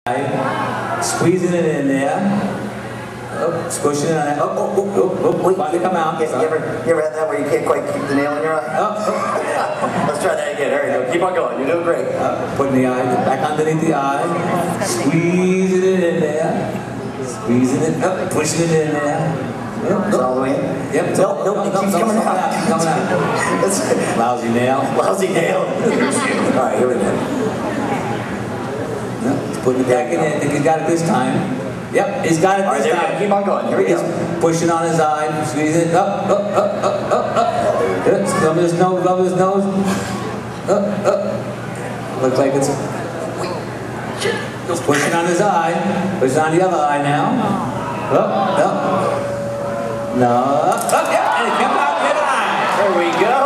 Squeezing it in there. Oh, squishing it on there. Oh, finally come out. You ever had that where you can't quite keep the nail in your eye? Let's try that again. There you go. Keep on going. You're doing great. Putting the eye back underneath the eye. Squeezing it in there. Squeezing it up. Pushing it in there. It's all the way in? Yep. Nope, it keeps coming out. Coming out. Lousy nail. Lousy nail. Alright, here we go. Putting it back in there. I think he's got it this time. Yep, he's got it this time. Keep on going. Here we go. He's pushing on his eye, squeezing it up. Rub his nose, rub his nose. Looks like it's pushing on his eye. Pushing on the other eye now. No. Yeah, and it came out the other eye. There we go.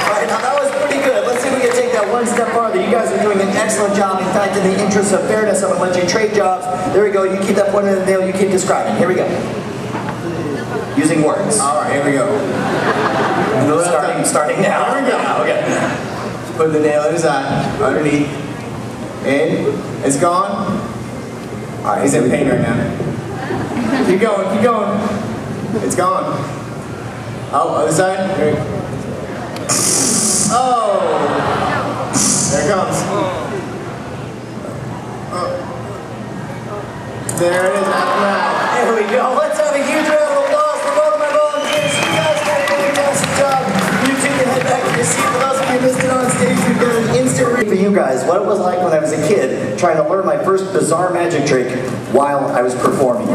Alright, now that was pretty good. Let's see if we can take that one step farther. You guys are doing an excellent job. In fact, in the interest of fairness, I'm going to let you trade jobs. There we go. You keep that point in the nail. You keep describing. Here we go. Using words. Alright, here we go. Starting now. Here we go. Okay. Put the nail in his eye. Underneath. In. It's gone. Alright, he's in pain right now. Keep going, keep going. It's gone. Oh, other side. Oh! There it comes. There it is, out the mouth. There we go. Let's have a huge round of applause for both of my volunteers. You guys did a fantastic job. You two can head back to your seat. For those of you who missed it on stage, we've got an instant read for you guys. What it was like when I was a kid trying to learn my first bizarre magic trick while I was performing it.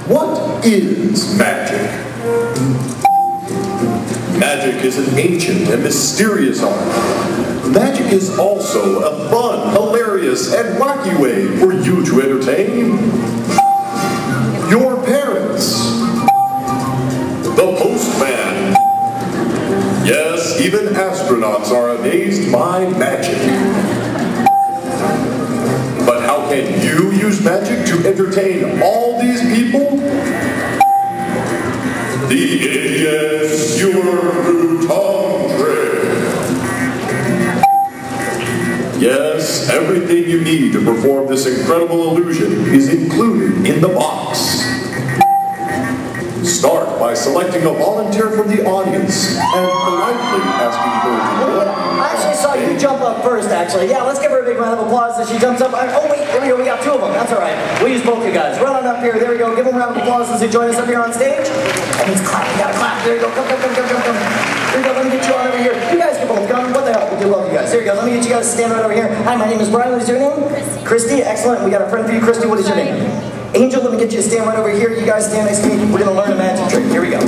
What is magic? Magic is an ancient and mysterious art. Magic is also a fun, hilarious, and wacky way for you to entertain your parents, the postman. Yes, even astronauts are amazed by magic. But how can you use magic to entertain all these people? The idiot skewer through tongue trick. Yes, everything you need to perform this incredible illusion is included in the box. Start by selecting a volunteer from the audience and politely asking her to I actually saw you jump up first, actually. Yeah, let's give her a big round of applause as she jumps up. Oh, wait, there we go. We got two of them. That's all right. We'll use both you guys. Run on up here. There we go. Give them a round of applause as they join us up here on stage. That means clap. You gotta clap. There you go. Come. There you go. Let me get you on over here. You guys can both come. What the hell? We do love you guys. There you go. Let me get you guys to stand right over here. Hi, my name is Brian. What is your name? Christy. Excellent. We got a friend for you, Christy. What is your name? Angel. Let me get you to stand right over here. You guys stand next to me. We're going to learn a magic trick. Here we go.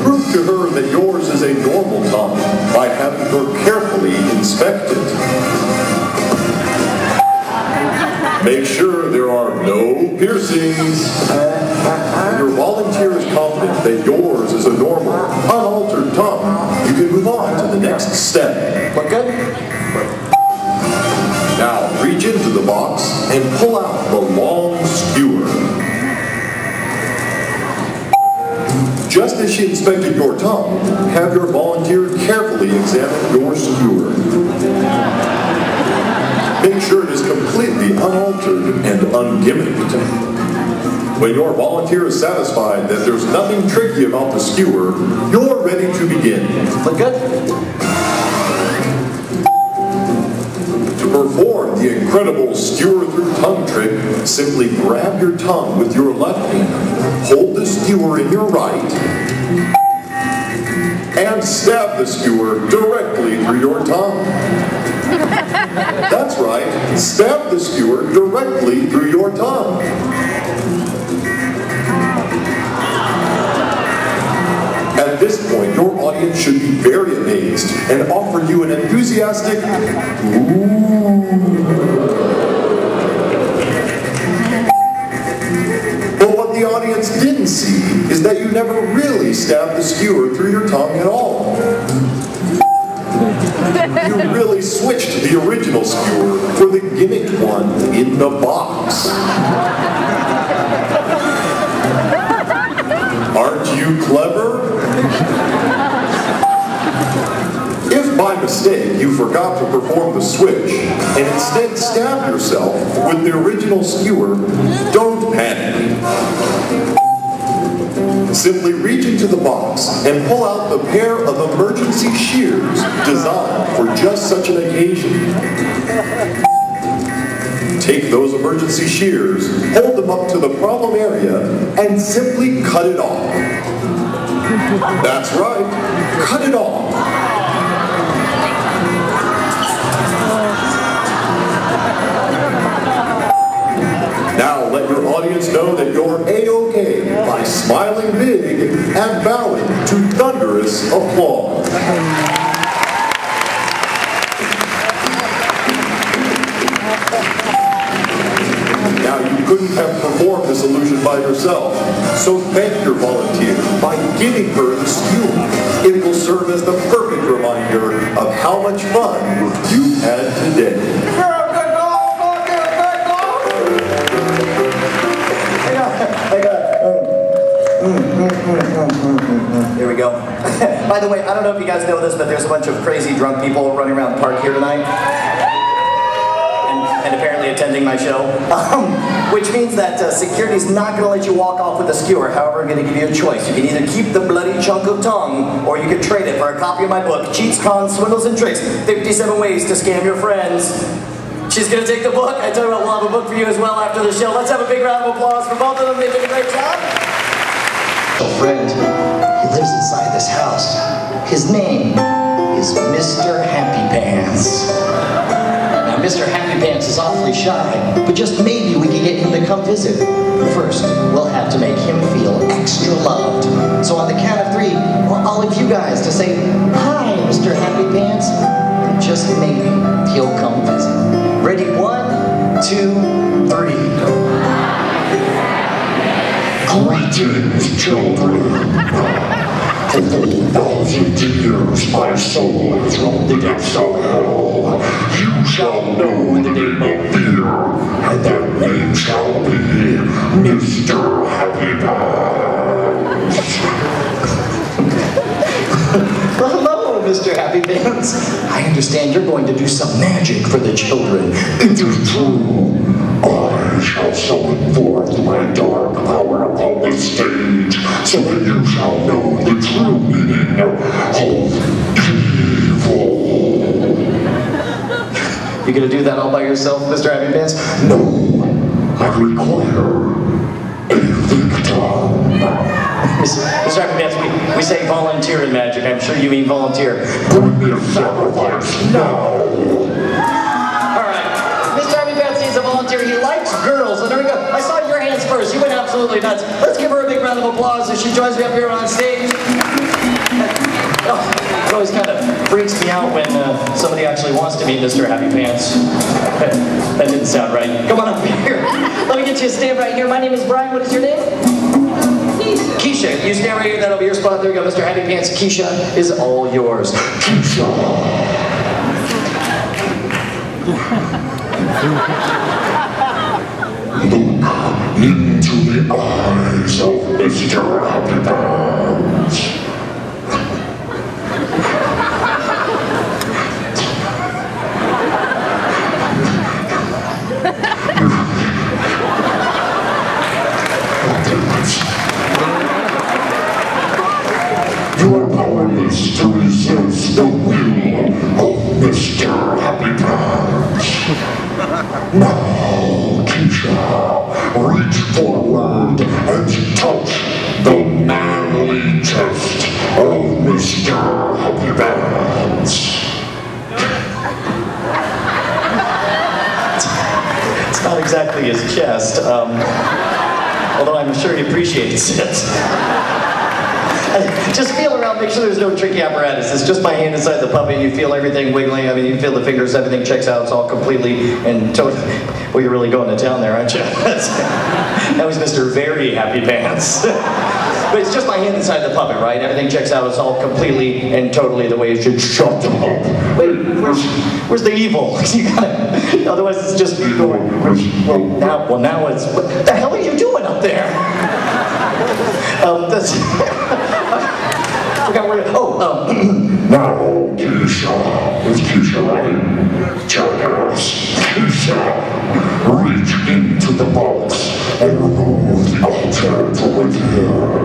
prove to her that yours is a normal tongue by having her carefully inspected. Make sure there are no piercings. When your volunteer is confident that yours is a normal, unaltered tongue, you can move on to the next step. Look good? Now reach into the box and pull out the long skewer. Just as she inspected your tongue, have your volunteer carefully examine your skewer. Make sure it is completely unaltered and ungimmicked. When your volunteer is satisfied that there's nothing tricky about the skewer, you're ready to begin. Look good? To perform the incredible skewer through tongue trick, simply grab your tongue with your left hand, hold the skewer in your right, and stab the skewer directly through your tongue. That's right, stab the skewer directly through your tongue. At this point, your audience should be very amazed and offer you an enthusiastic ooh. But what the audience didn't see is that you never really stabbed the skewer through your tongue at all. You really switched the original skewer for the gimmicked one in the box. Aren't you clever? If by mistake you forgot to perform the switch and instead stabbed yourself with the original skewer, don't panic. Simply reach into the box and pull out the pair of emergency shears designed for just such an occasion. Take those emergency shears, hold them up to the problem area, and simply cut it off. That's right, cut it off. Now let your audience know that you're A-OK by smiling big and bowing to thunderous applause. Now you couldn't have performed this illusion by yourself, so thank your volunteer by giving her the skewer. It will serve as the perfect reminder of how much fun you had today. Here we go. By the way, I don't know if you guys know this, but there's a bunch of crazy drunk people running around the park here tonight. And apparently attending my show. Which means that security's not going to let you walk off with a skewer. However, I'm going to give you a choice. You can either keep the bloody chunk of tongue, or you can trade it for a copy of my book, Cheats, Cons, Swindles, and Tricks, 57 Ways to Scam Your Friends. She's going to take the book. I tell you what, we'll have a book for you as well after the show. Let's have a big round of applause for both of them. They did a great job. Friend, he lives inside this house. His name is Mr. Happy Pants. Now, Mr. Happy Pants is awfully shy, but just maybe we can get him to come visit. First, we'll have to make him feel extra loved. So on the count of 3, I'll leave you guys to say, "Hi, Mr. Happy Pants." And just maybe he'll come visit. Ready? 1, 2, 3. Greetings, children. For 4,000 years my soul has roamed the depths of hell. You shall know the name of fear, and that name shall be Mr. Happy Pants. Well, hello, Mr. Happy Pants. I understand you're going to do some magic for the children. It is true. I shall summon forth my dark power upon the stage, so that you shall know the true meaning of evil. You gonna do that all by yourself, Mr. Happy Pants? No, I require a victim. Mr. Happy Pants, we say volunteer in magic. I'm sure you mean volunteer. Bring me a sacrifice now. He likes girls, and there we go. I saw your hands first. You went absolutely nuts. Let's give her a big round of applause as she joins me up here on stage. Oh, it always kind of freaks me out when somebody actually wants to meet Mr. Happy Pants. That didn't sound right. Come on up here. Let me get you a stand right here. My name is Brian. What is your name? Keisha. You stand right here. That'll be your spot. There we go. Mr. Happy Pants. Keisha is all yours. Keisha. Look into the eyes of Mr. Happy Pants. You are powerless to resist the will of Mr. Happy Pants. Now, Keisha, reach forward and touch the manly chest of Mr. Happy Pants. It's not exactly his chest, although I'm sure he appreciates it. Just feel around, make sure there's no tricky apparatus. It's just my hand inside the puppet. You feel everything wiggling. I mean, you feel the fingers, everything checks out. It's all completely and totally. Well, you're really going to town there, aren't you? That was Mr. Very Happy Pants. But it's just my hand inside the puppet, right? Everything checks out. It's all completely and totally the way it should. Shut up. Wait, where Where's the evil? You gotta, otherwise it's just going. Well, now it's. What the hell are you doing up there? That's. I forgot where. Now, Keisha, it's Keisha, right? Jackass, Keisha, reach into the box and remove the object over here.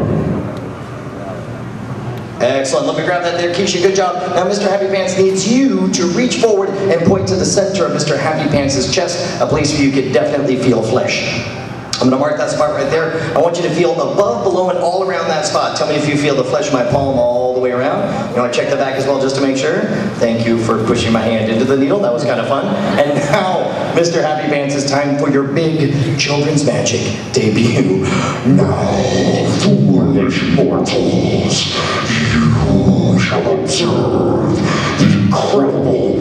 Excellent. Let me grab that there, Keisha. Good job. Now, Mr. Happy Pants needs you to reach forward and point to the center of Mr. Happy Pants' chest, a place where you can definitely feel flesh. I'm going to mark that spot right there. I want you to feel above, below, and all around that spot. Tell me if you feel the flesh of my palm all the way around. You want to check the back as well just to make sure? Thank you for pushing my hand into the needle. That was kind of fun. And now, Mr. Happy Pants, it's time for your big children's magic debut. Now, foolish mortals, you shall observe the incredible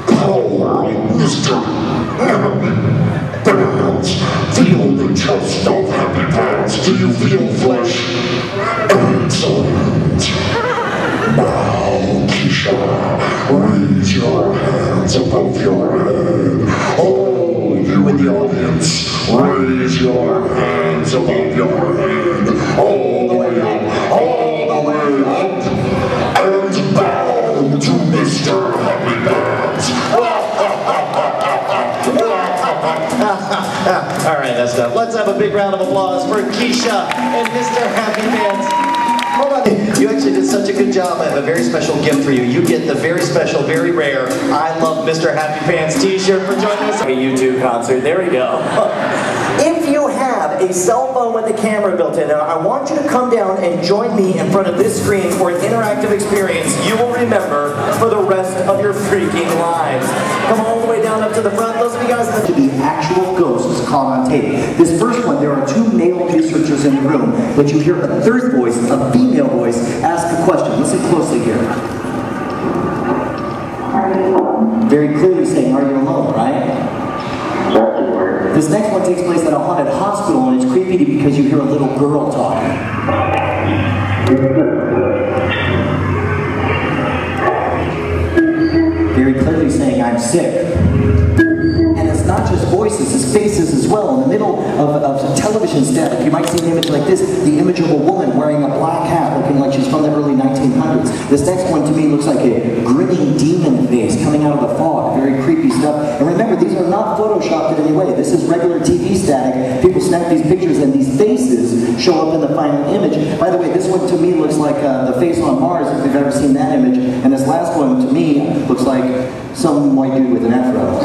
power of Mr. Happy Pants. Feel the chest of Happy Pants. Do you feel flesh? Excellent. Now, Keisha, raise your hands above your head. All you in the audience, raise your hands above your head. All the way up, all the way up. And bow to Mr. Happy Pants. All right, that's enough. Let's have a big round of applause for Keisha and Mr. Happy Pants. Hold on. You actually did such a good job. I have a very special gift for you. You get the very special, very rare I Love Mr. Happy Pants t-shirt for joining us at a YouTube concert. There we go. If you have a cell phone with a camera built in, I want you to come down and join me in front of this screen for an interactive experience you will remember for the rest of your freaking lives. Come all the way down up to the front. Those of you guys that To be actual ghosts caught on tape. This first one, there are two male researchers in the room, but you hear a third voice, a female voice, ask a question. Listen closely here. Very clearly saying, are you alone, right? This next one takes place at a haunted hospital, and it's creepy because you hear a little girl talking. Very clearly saying, I'm sick. And it's not just voices, it's faces as well. In the middle of television static, you might see an image like this, the image of a woman wearing a black hat, looking like she's from the early 1900s. This next one to me looks like a grinning demon face coming out of the fog. Very creepy stuff. And remember, these are not photoshopped in any way. This is regular TV static. People snap these pictures and these faces show up in the final image. By the way, this one to me looks like the face on Mars, if you've ever seen that image. And this last one to me looks like some white dude with an afro.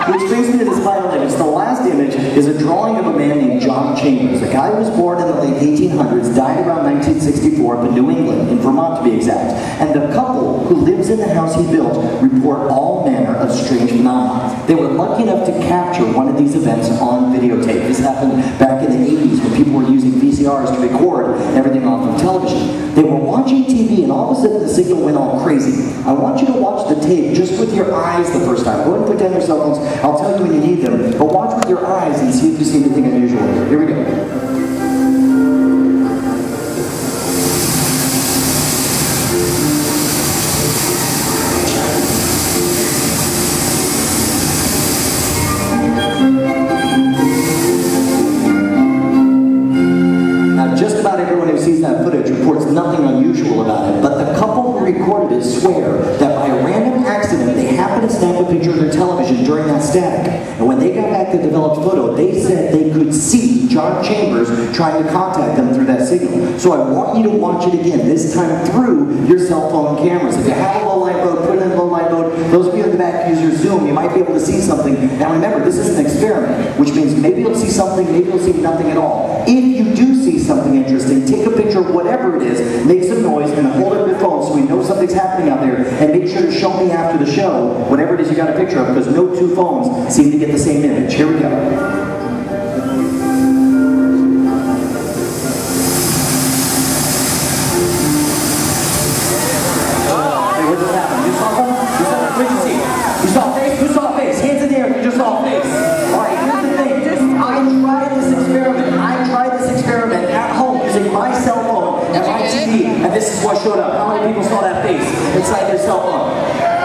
Which brings me to this final image. The last image is a drawing of a man named John Chambers. A guy who was born in the late 1800s, died around 1964 up in New England, in Vermont to be exact. And the couple who lives in the house he built report all manner of strange phenomena. They were lucky enough to capture one of these events on videotape. This happened back in the 80s when people were using VCRs to record everything off of television. They were watching TV and all of a sudden the signal went all crazy. I want you to watch the tape just with your eyes the first time. Go ahead and put down your cell phones. I'll tell you when you need them, but watch with your eyes and see if you see anything unusual. Here we go. Now, just about everyone who sees that footage reports nothing unusual about it, but the couple who recorded it swear that by a random accident, they happened to snap a picture of their television during that static. And when they got back the developed photo, they said they could see John Chambers trying to contact them through that signal. So I want you to watch it again, this time through your cell phone cameras. If you have a low light mode, put it in low light mode. Those of you in the back use your zoom, you might be able to see something. Now remember, this is an experiment, which means maybe you'll see something, maybe you'll see nothing at all. If you do see something interesting, take a picture of whatever it is, make some noise, and hold it with your phone so we know something's happening out there, and make sure to show me after the show whatever it is you got a picture of, because no two phones seem to get the same image. Here we go. Hey, what just happened? You saw something? You saw what did you see? You saw a face? Who saw a face? Hands in the air if you just saw a face. Alright, here's the thing. I tried this experiment at home using my cell phone and my TV, and this is what showed up. How many people saw that face inside their cell phone?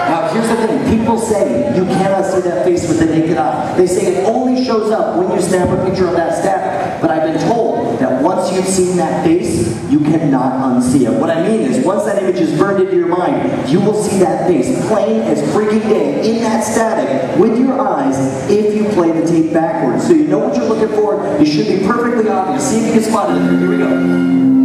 Now here's the thing. People say you cannot see that face with the naked eye. They say it only shows up when you snap a picture of that static. But I've been told that once you've seen that face, you cannot unsee it. What I mean is, once that image is burned into your mind, you will see that face plain as freaking day in that static with your eyes if you play the tape backwards. So you know what you're looking for. It should be perfectly obvious. See if you can spot it. Here we go.